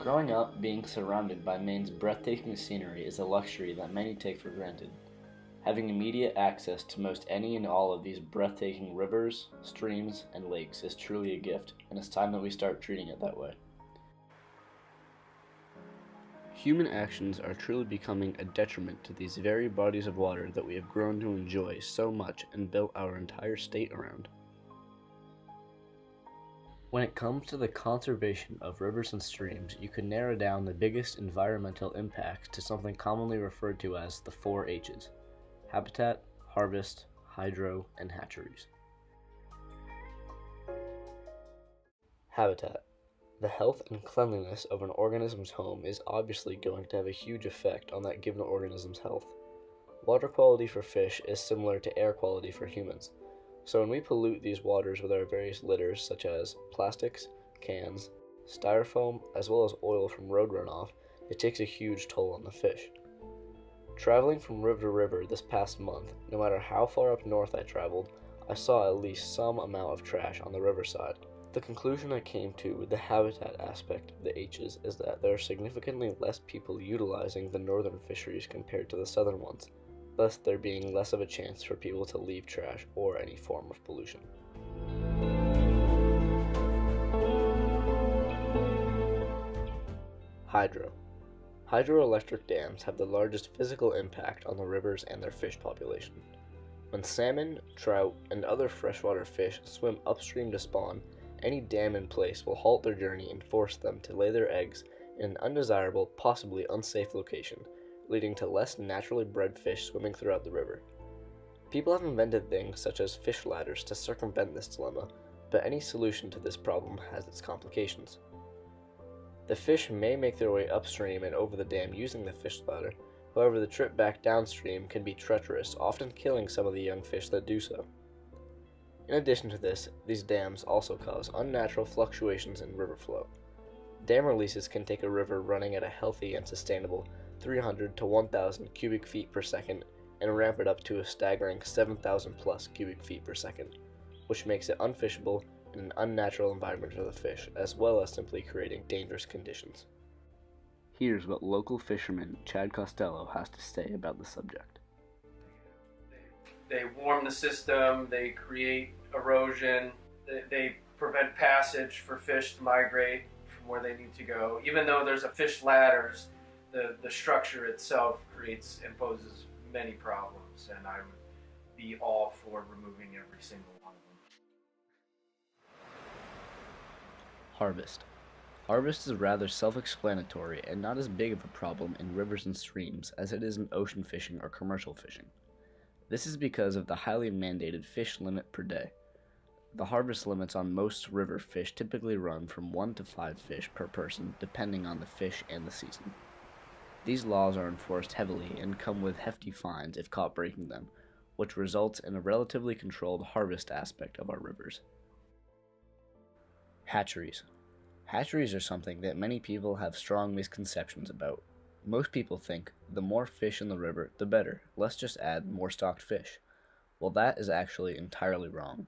Growing up, being surrounded by Maine's breathtaking scenery is a luxury that many take for granted. Having immediate access to most any and all of these breathtaking rivers, streams, and lakes is truly a gift, and it's time that we start treating it that way. Human actions are truly becoming a detriment to these very bodies of water that we have grown to enjoy so much and built our entire state around. When it comes to the conservation of rivers and streams, you can narrow down the biggest environmental impacts to something commonly referred to as the 4 H's: habitat, harvest, hydro, and hatcheries. Habitat. The health and cleanliness of an organism's home is obviously going to have a huge effect on that given organism's health. Water quality for fish is similar to air quality for humans. So when we pollute these waters with our various litters such as plastics, cans, styrofoam, as well as oil from road runoff, it takes a huge toll on the fish. Traveling from river to river this past month, no matter how far up north I traveled, I saw at least some amount of trash on the riverside. The conclusion I came to with the habitat aspect of the H's is that there are significantly less people utilizing the northern fisheries compared to the southern ones, thus there being less of a chance for people to leave trash or any form of pollution. Hydro. Hydroelectric dams have the largest physical impact on the rivers and their fish population. When salmon, trout, and other freshwater fish swim upstream to spawn, any dam in place will halt their journey and force them to lay their eggs in an undesirable, possibly unsafe location, leading to less naturally bred fish swimming throughout the river. People have invented things such as fish ladders to circumvent this dilemma, but any solution to this problem has its complications. The fish may make their way upstream and over the dam using the fish ladder, however the trip back downstream can be treacherous, often killing some of the young fish that do so. In addition to this, these dams also cause unnatural fluctuations in river flow. Dam releases can take a river running at a healthy and sustainable 300 to 1,000 cubic feet per second and ramp it up to a staggering 7,000 plus cubic feet per second, which makes it unfishable in an unnatural environment for the fish, as well as simply creating dangerous conditions. Here's what local fisherman Chad Costello has to say about the subject. They warm the system, they create erosion, they prevent passage for fish to migrate from where they need to go. Even though there's a fish ladders, the structure itself imposes many problems, and I would be all for removing every single one of them. Harvest. Harvest is rather self-explanatory and not as big of a problem in rivers and streams as it is in ocean fishing or commercial fishing. This is because of the highly mandated fish limit per day. The harvest limits on most river fish typically run from 1 to 5 fish per person, depending on the fish and the season. These laws are enforced heavily and come with hefty fines if caught breaking them, which results in a relatively controlled harvest aspect of our rivers. Hatcheries. Hatcheries are something that many people have strong misconceptions about. Most people think the more fish in the river, the better. Let's just add more stocked fish. Well, that is actually entirely wrong.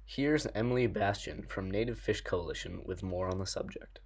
Here's Emily Bastian from Native Fish Coalition with more on the subject.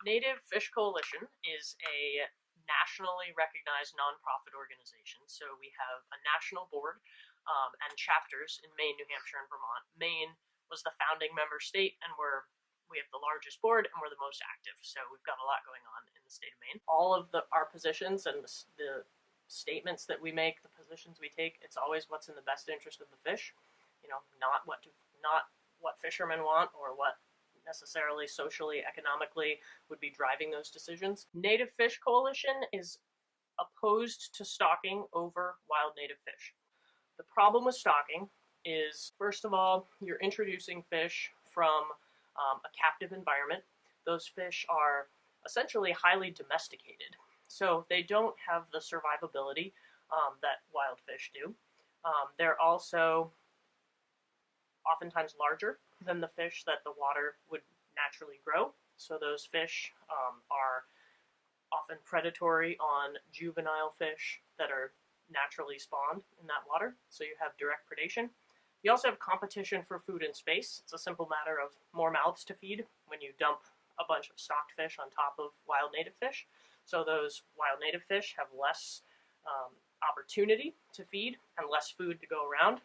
Native Fish Coalition is a nationally recognized nonprofit organization. So we have a national board and chapters in Maine, New Hampshire, and Vermont. Maine was the founding member state, and we have the largest board, and we're the most active. So we've got a lot going on in the state of Maine. All of our positions and the statements that we make, the positions we take, it's always what's in the best interest of the fish. Not what fishermen want or what necessarily socially, economically would be driving those decisions. Native Fish Coalition is opposed to stocking over wild native fish. The problem with stocking is, first of all, you're introducing fish from a captive environment. Those fish are essentially highly domesticated, so they don't have the survivability that wild fish do. They're also oftentimes larger than the fish that the water would naturally grow, so those fish are often predatory on juvenile fish that are naturally spawned in that water, so you have direct predation. You also have competition for food and space. It's a simple matter of more mouths to feed. When you dump a bunch of stocked fish on top of wild native fish. So those wild native fish have less opportunity to feed and less food to go around.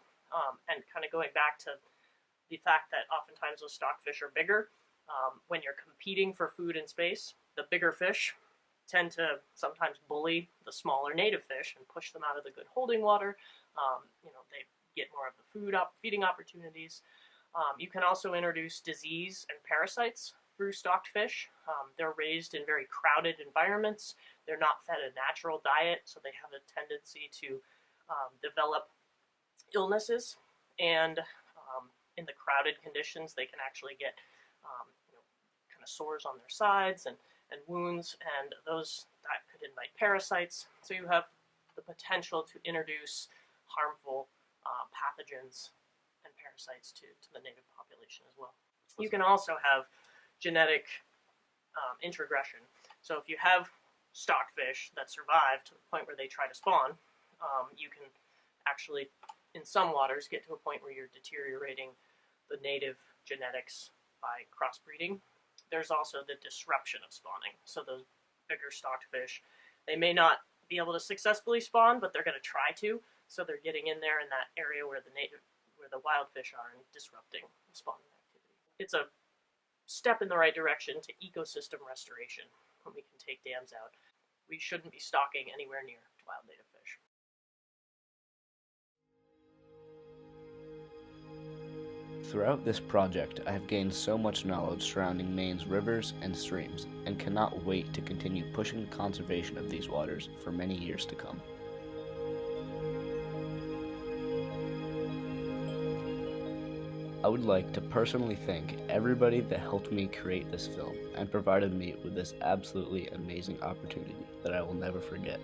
And kind of going back to the fact that oftentimes those stocked fish are bigger, when you're competing for food and space, the bigger fish tend to sometimes bully the smaller native fish and push them out of the good holding water. They get more of the feeding opportunities. You can also introduce disease and parasites through stocked fish. They're raised in very crowded environments. They're not fed a natural diet, so they have a tendency to develop illnesses. And in the crowded conditions, they can actually get kind of sores on their sides and wounds, and that could invite parasites. So you have the potential to introduce harmful pathogens and parasites to the native population as well. You can also have genetic introgression. So if you have stocked fish that survive to the point where they try to spawn, you can actually, in some waters, get to a point where you're deteriorating the native genetics by crossbreeding. There's also the disruption of spawning. So those bigger stocked fish, they may not be able to successfully spawn, but they're going to try to. So they're getting in there in that area where the wild fish are and disrupting spawning activity. It's a step in the right direction to ecosystem restoration when we can take dams out. We shouldn't be stocking anywhere near wild native fish. Throughout this project, I have gained so much knowledge surrounding Maine's rivers and streams, and cannot wait to continue pushing the conservation of these waters for many years to come. I would like to personally thank everybody that helped me create this film and provided me with this absolutely amazing opportunity that I will never forget.